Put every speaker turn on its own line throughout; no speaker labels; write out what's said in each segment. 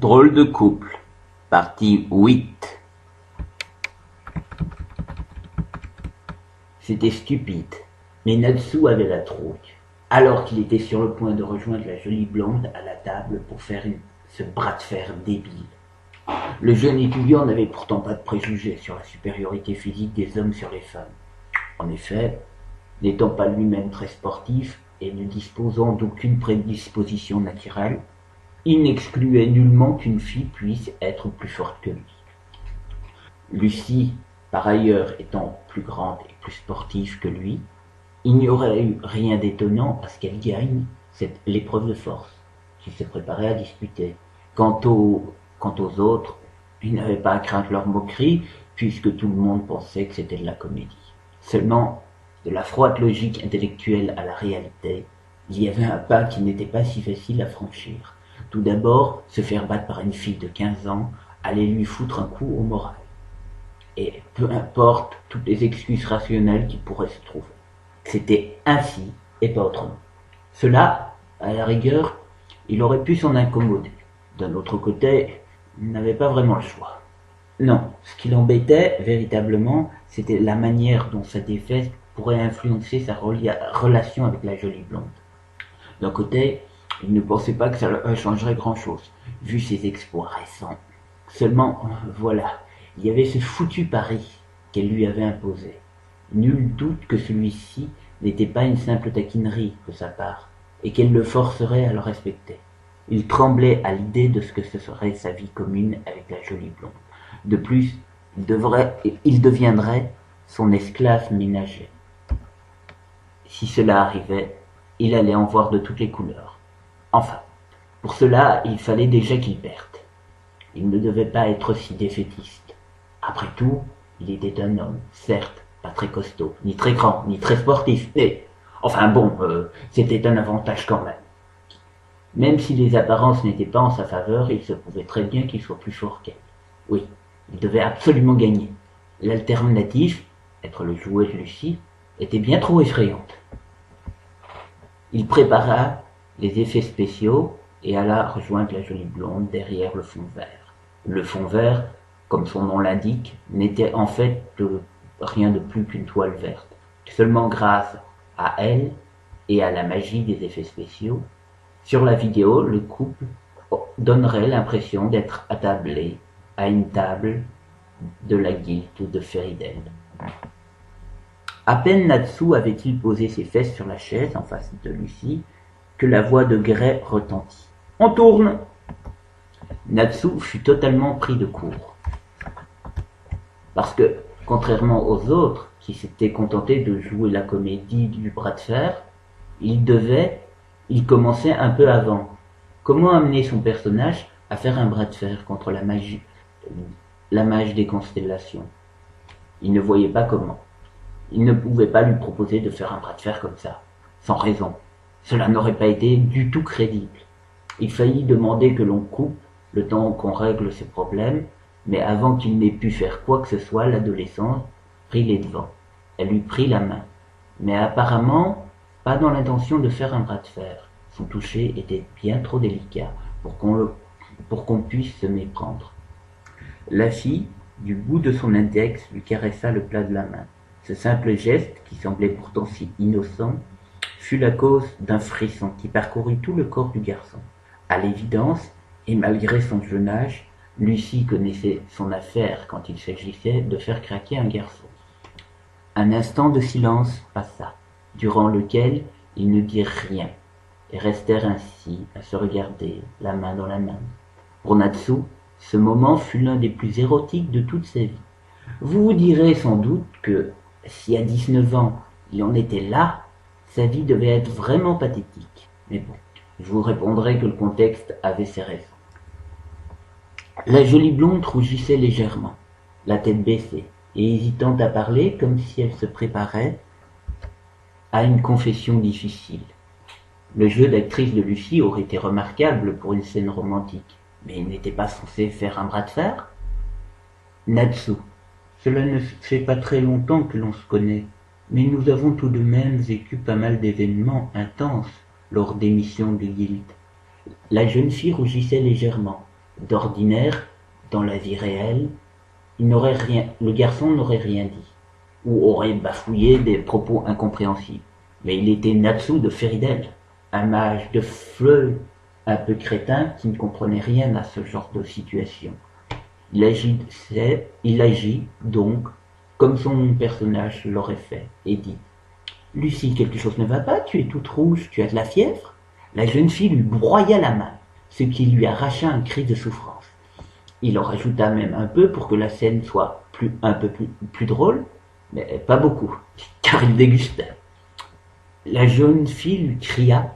Drôle de couple, partie 8. C'était stupide, mais Natsu avait la trouille, alors qu'il était sur le point de rejoindre la jolie blonde à la table pour faire ce bras de fer débile. Le jeune étudiant n'avait pourtant pas de préjugés sur la supériorité physique des hommes sur les femmes. En effet, n'étant pas lui-même très sportif et ne disposant d'aucune prédisposition naturelle, il n'excluait nullement qu'une fille puisse être plus forte que lui. Lucie, par ailleurs étant plus grande et plus sportive que lui, il n'y aurait eu rien d'étonnant à ce qu'elle gagne l'épreuve de force, qu'il se préparait à disputer. Quant aux autres, il n'avait pas à craindre leur moquerie, puisque tout le monde pensait que c'était de la comédie. Seulement, de la froide logique intellectuelle à la réalité, il y avait un pas qui n'était pas si facile à franchir. Tout d'abord, se faire battre par une fille de 15 ans allait lui foutre un coup au moral. Et peu importe toutes les excuses rationnelles qui pourraient se trouver. C'était ainsi et pas autrement. Cela, à la rigueur, il aurait pu s'en incommoder. D'un autre côté, il n'avait pas vraiment le choix. Non, ce qui l'embêtait véritablement, c'était la manière dont sa défaite pourrait influencer sa relation avec la jolie blonde. D'un côté, il ne pensait pas que ça changerait grand-chose, vu ses exploits récents. Seulement, voilà, il y avait ce foutu pari qu'elle lui avait imposé. Nul doute que celui-ci n'était pas une simple taquinerie de sa part, et qu'elle le forcerait à le respecter. Il tremblait à l'idée de ce que ce serait sa vie commune avec la jolie blonde. De plus, il deviendrait son esclave ménager. Si cela arrivait, il allait en voir de toutes les couleurs. Enfin, pour cela, il fallait déjà qu'il perde. Il ne devait pas être si défaitiste. Après tout, il était un homme, certes, pas très costaud, ni très grand, ni très sportif, mais, enfin bon, c'était un avantage quand même. Même si les apparences n'étaient pas en sa faveur, il se pouvait très bien qu'il soit plus fort qu'elle. Oui, il devait absolument gagner. L'alternative, être le jouet de Lucie, était bien trop effrayante. Il prépara les effets spéciaux et alla rejoindre la jolie blonde derrière le fond vert. Le fond vert, comme son nom l'indique, n'était en fait rien de plus qu'une toile verte. Seulement grâce à elle et à la magie des effets spéciaux, sur la vidéo, le couple donnerait l'impression d'être attablé à une table de la guilde de Fairytale. À peine Natsu avait-il posé ses fesses sur la chaise en face de Lucie que la voix de Gray retentit. « On tourne !» Natsu fut totalement pris de court. Parce que, contrairement aux autres qui s'étaient contentés de jouer la comédie du bras de fer, il commençait un peu avant. Comment amener son personnage à faire un bras de fer contre la mage des constellations? Il ne voyait pas comment. Il ne pouvait pas lui proposer de faire un bras de fer comme ça, sans raison. Cela n'aurait pas été du tout crédible. Il faillit demander que l'on coupe le temps qu'on règle ses problèmes, mais avant qu'il n'ait pu faire quoi que ce soit, l'adolescente prit les devants. Elle lui prit la main, mais apparemment pas dans l'intention de faire un bras de fer. Son toucher était bien trop délicat pour qu'on puisse se méprendre. La fille, du bout de son index, lui caressa le plat de la main. Ce simple geste, qui semblait pourtant si innocent, fut la cause d'un frisson qui parcourut tout le corps du garçon. À l'évidence, et malgré son jeune âge, Lucie connaissait son affaire quand il s'agissait de faire craquer un garçon. Un instant de silence passa, durant lequel ils ne dirent rien, et restèrent ainsi à se regarder, la main dans la main. Pour Natsu, ce moment fut l'un des plus érotiques de toute sa vie. Vous vous direz sans doute que, si à 19 ans il en était là, sa vie devait être vraiment pathétique. Mais bon, je vous répondrai que le contexte avait ses raisons. La jolie blonde rougissait légèrement, la tête baissée, et hésitant à parler comme si elle se préparait à une confession difficile. Le jeu d'actrice de Lucie aurait été remarquable pour une scène romantique, mais il n'était pas censé faire un bras de fer. Natsu, cela ne fait pas très longtemps que l'on se connaît, mais nous avons tout de même vécu pas mal d'événements intenses lors des missions de guilde. La jeune fille rougissait légèrement, D'ordinaire, dans la vie réelle, le garçon n'aurait rien dit, ou aurait bafouillé des propos incompréhensibles. Mais il était Natsu de Féridel, un mage de feu un peu crétin qui ne comprenait rien à ce genre de situation. Il agit donc comme son personnage l'aurait fait et dit: Lucie, quelque chose ne va pas, tu es toute rouge, tu as de la fièvre? La jeune fille lui broya la main, ce qui lui arracha un cri de souffrance. Il en rajouta même un peu pour que la scène soit un peu plus drôle, mais pas beaucoup, car il dégustait. La jeune fille lui cria: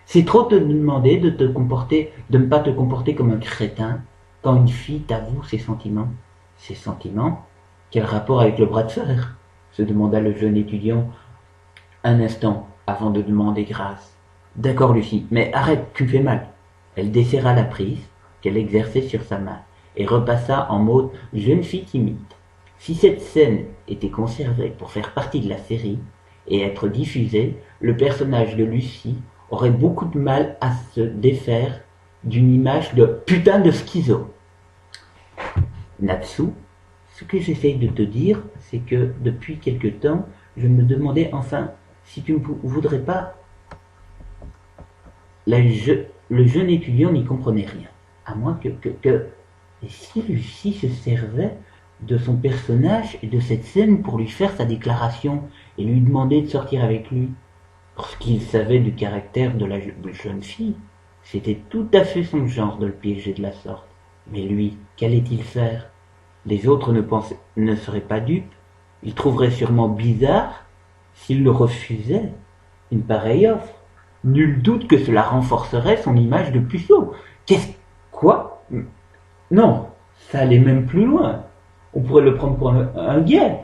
C'est trop te demander de ne pas te comporter comme un crétin quand une fille t'avoue ses sentiments. Ses sentiments? Quel rapport avec le bras de fer? Se demanda le jeune étudiant un instant avant de demander grâce. D'accord, Lucie, mais arrête, tu me fais mal. Elle desserra la prise qu'elle exerçait sur sa main et repassa en mode jeune fille timide. Si cette scène était conservée pour faire partie de la série et être diffusée, le personnage de Lucie aurait beaucoup de mal à se défaire d'une image de putain de schizo. Natsu, ce que j'essaye de te dire, c'est que depuis quelque temps, je me demandais enfin si tu ne voudrais pas. Le jeune étudiant n'y comprenait rien, à moins que. Et si Lucie se servait de son personnage et de cette scène pour lui faire sa déclaration et lui demander de sortir avec lui, parce qu'il savait du caractère de la jeune fille, c'était tout à fait son genre de le piéger de la sorte. Mais lui, qu'allait-il faire? Les autres ne seraient pas dupes. Ils trouveraient sûrement bizarre s'il le refusait une pareille offre. Nul doute que cela renforcerait son image de puceau. Quoi? Non, ça allait même plus loin. On pourrait le prendre pour un gay.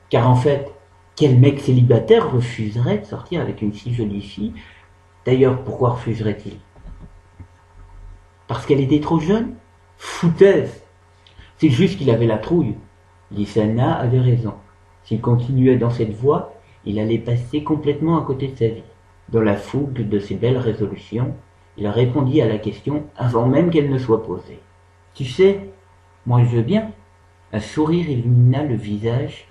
Car en fait, quel mec célibataire refuserait de sortir avec une si jolie fille? D'ailleurs, pourquoi refuserait-il? Parce qu'elle était trop jeune? Foutaise! C'est juste qu'il avait la trouille. Lysana avait raison. S'il continuait dans cette voie, il allait passer complètement à côté de sa vie. Dans la fougue de ses belles résolutions, il répondit à la question avant même qu'elle ne soit posée. Tu sais, moi je veux bien. Un sourire illumina le visage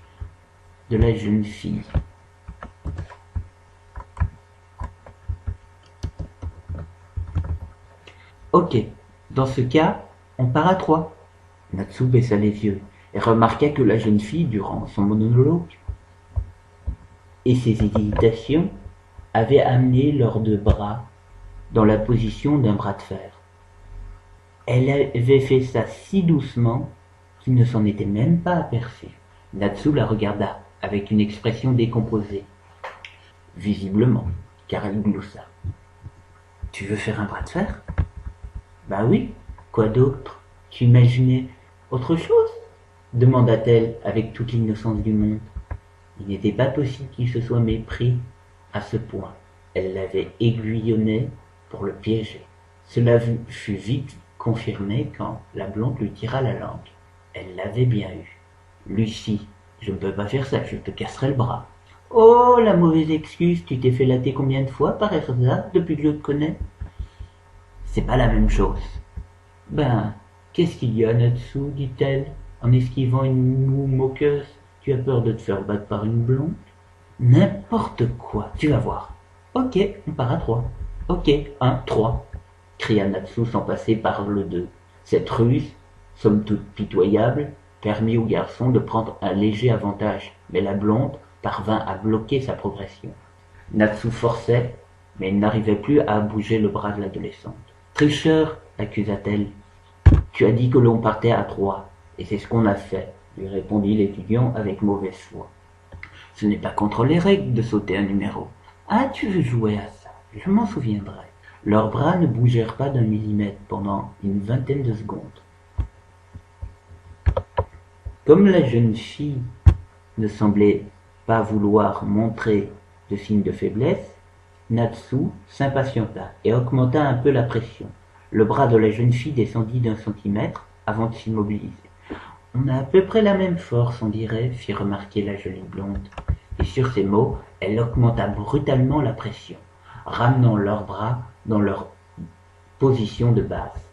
de la jeune fille. Ok, dans ce cas, on part à 3. Natsu baissa les yeux et remarqua que la jeune fille, durant son monologue et ses hésitations, avait amené leurs 2 bras dans la position d'un bras de fer. Elle avait fait ça si doucement qu'il ne s'en était même pas aperçu. Natsu la regarda avec une expression décomposée. Visiblement, car elle gloussa. Tu veux faire un bras de fer? Bah oui, quoi d'autre? Tu imaginais autre chose? Demanda-t-elle avec toute l'innocence du monde. Il n'était pas possible qu'il se soit mépris à ce point. Elle l'avait aiguillonné pour le piéger. Cela fut vite confirmé quand la blonde lui tira la langue. Elle l'avait bien eu. Lucie, je ne peux pas faire ça, je te casserai le bras. Oh, la mauvaise excuse, tu t'es fait latter combien de fois par hasard depuis que je te connais? C'est pas la même chose. Ben, qu'est-ce qu'il y a, Natsu, dit-elle, en esquivant une moue moqueuse. Tu as peur de te faire battre par une blonde? N'importe quoi, tu vas voir. Ok, on part à 3. Ok, 1, 3, cria Natsu sans passer par le 2. Cette ruse, somme toute pitoyable, permit au garçon de prendre un léger avantage, mais la blonde parvint à bloquer sa progression. Natsu forçait, mais il n'arrivait plus à bouger le bras de l'adolescente. Tricheur, accusa-t-elle. Tu as dit que l'on partait à 3, et c'est ce qu'on a fait, lui répondit l'étudiant avec mauvaise foi. Ce n'est pas contre les règles de sauter un numéro. Ah, tu veux jouer à ça? Je m'en souviendrai. Leurs bras ne bougèrent pas d'un millimètre pendant une vingtaine de secondes. Comme la jeune fille ne semblait pas vouloir montrer de signes de faiblesse, Natsu s'impatienta et augmenta un peu la pression. Le bras de la jeune fille descendit d'1 centimètre avant de s'immobiliser. On a à peu près la même force, on dirait, fit remarquer la jolie blonde. Et sur ces mots, elle augmenta brutalement la pression, ramenant leurs bras dans leur position de base.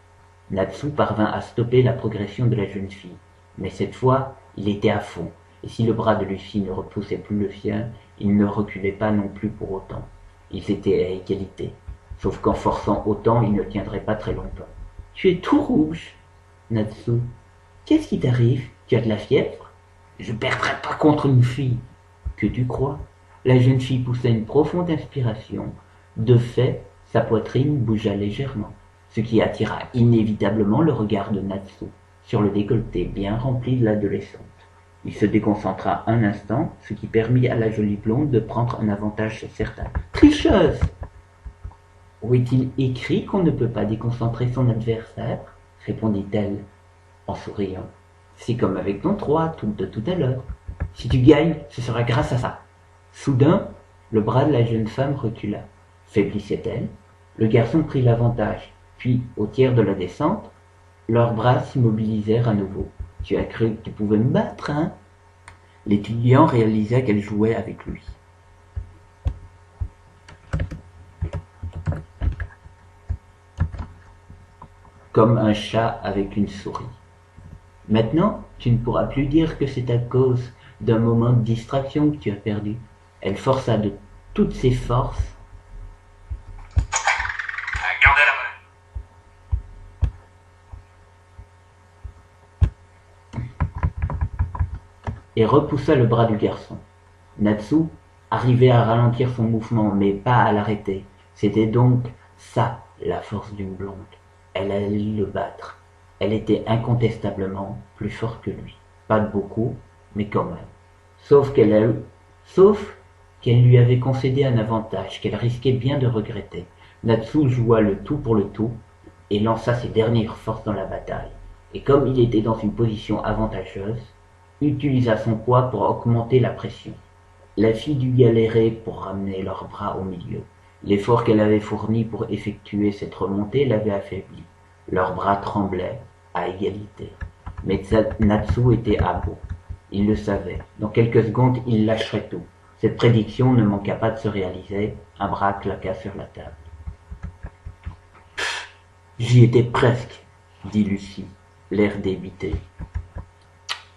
Natsu parvint à stopper la progression de la jeune fille, mais cette fois, il était à fond, et si le bras de Lucie ne repoussait plus le sien, il ne reculait pas non plus pour autant. Ils étaient à égalité, sauf qu'en forçant autant, il ne tiendrait pas très longtemps. Tu es tout rouge, Natsu. Qu'est-ce qui t'arrive? Tu as de la fièvre? Je perdrai pas contre une fille. Que tu crois? La jeune fille poussa une profonde inspiration. De fait, sa poitrine bougea légèrement, ce qui attira inévitablement le regard de Natsu sur le décolleté bien rempli de l'adolescente. Il se déconcentra un instant, ce qui permit à la jolie blonde de prendre un avantage certain. Tricheuse! Où est-il écrit qu'on ne peut pas déconcentrer son adversaire? Répondit-elle en souriant. C'est comme avec ton 3 de tout à l'heure. Si tu gagnes, ce sera grâce à ça. Soudain, le bras de la jeune femme recula. Faiblissait-elle? Le garçon prit l'avantage, puis, au tiers de la descente, leurs bras s'immobilisèrent à nouveau. Tu as cru que tu pouvais me battre, hein? L'étudiant réalisa qu'elle jouait avec lui. Comme un chat avec une souris. Maintenant, tu ne pourras plus dire que c'est à cause d'un moment de distraction que tu as perdu. Elle força de toutes ses forces.
Gardez la main.
Et repoussa le bras du garçon. Natsu arrivait à ralentir son mouvement, mais pas à l'arrêter. C'était donc ça, la force d'une blonde. Elle allait le battre. Elle était incontestablement plus forte que lui. Pas de beaucoup, mais quand même. Sauf qu'elle lui avait concédé un avantage qu'elle risquait bien de regretter. Natsu joua le tout pour le tout et lança ses dernières forces dans la bataille. Et comme il était dans une position avantageuse, utilisa son poids pour augmenter la pression. La fille dut galérer pour ramener leurs bras au milieu. L'effort qu'elle avait fourni pour effectuer cette remontée l'avait affaibli. Leurs bras tremblaient, à égalité. Mais Natsu était à bout. Il le savait. Dans quelques secondes, il lâcherait tout. Cette prédiction ne manqua pas de se réaliser. Un bras claqua sur la table. J'y étais presque, dit Lucie, l'air débité.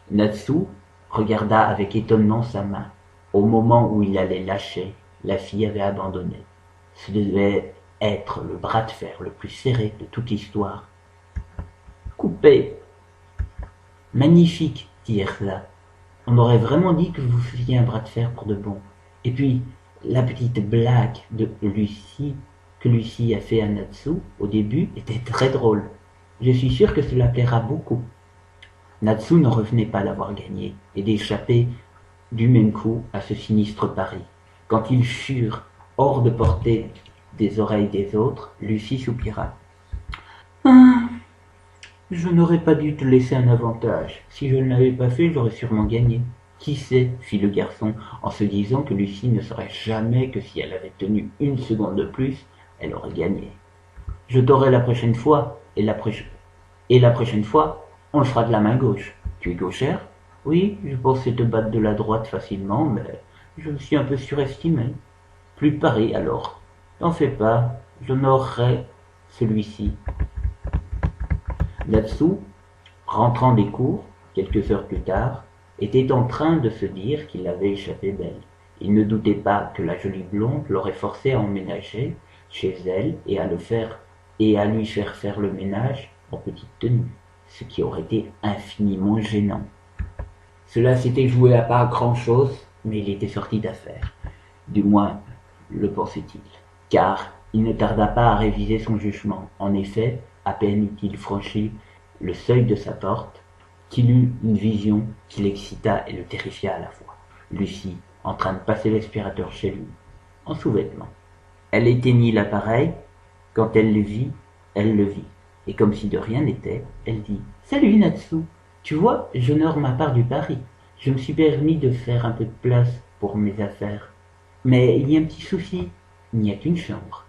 Natsu regarda avec étonnement sa main. Au moment où il allait lâcher, la fille avait abandonné. Ce devait être le bras de fer le plus serré de toute l'histoire. Coupé. Magnifique, dit Erza. On aurait vraiment dit que vous faisiez un bras de fer pour de bon. Et puis, la petite blague que Lucie a fait à Natsu au début était très drôle. Je suis sûr que cela plaira beaucoup. Natsu ne revenait pas d'avoir gagné et d'échapper du même coup à ce sinistre pari. Quand ils furent hors de portée des oreilles des autres, Lucie soupira. Je n'aurais pas dû te laisser un avantage. Si je ne l'avais pas fait, j'aurais sûrement gagné. Qui sait, fit le garçon, en se disant que Lucie ne saurait jamais que si elle avait tenu une seconde de plus, elle aurait gagné. Je t'aurai la prochaine fois, et la prochaine fois, on le fera de la main gauche. Tu es gauchère? Oui, je pensais te battre de la droite facilement, mais je me suis un peu surestimé. Plus de pari alors. T'en fais pas, j'honorerai celui-ci. Natsu, rentrant des cours, quelques heures plus tard, était en train de se dire qu'il avait échappé belle. Il ne doutait pas que la jolie blonde l'aurait forcé à emménager chez elle et à lui faire le ménage en petite tenue, ce qui aurait été infiniment gênant. Cela s'était joué à pas grand-chose, mais il était sorti d'affaire. Du moins, le pensait-il, car il ne tarda pas à réviser son jugement. En effet, à peine eut-il franchi le seuil de sa porte, qu'il eut une vision qui l'excita et le terrifia à la fois. Lucie, en train de passer l'aspirateur chez lui, en sous-vêtements. Elle éteignit l'appareil. Quand elle le vit, et comme si de rien n'était, elle dit « Salut Natsu, tu vois, j'honore ma part du pari. Je me suis permis de faire un peu de place pour mes affaires. Mais il y a un petit souci, il n'y a qu'une chambre.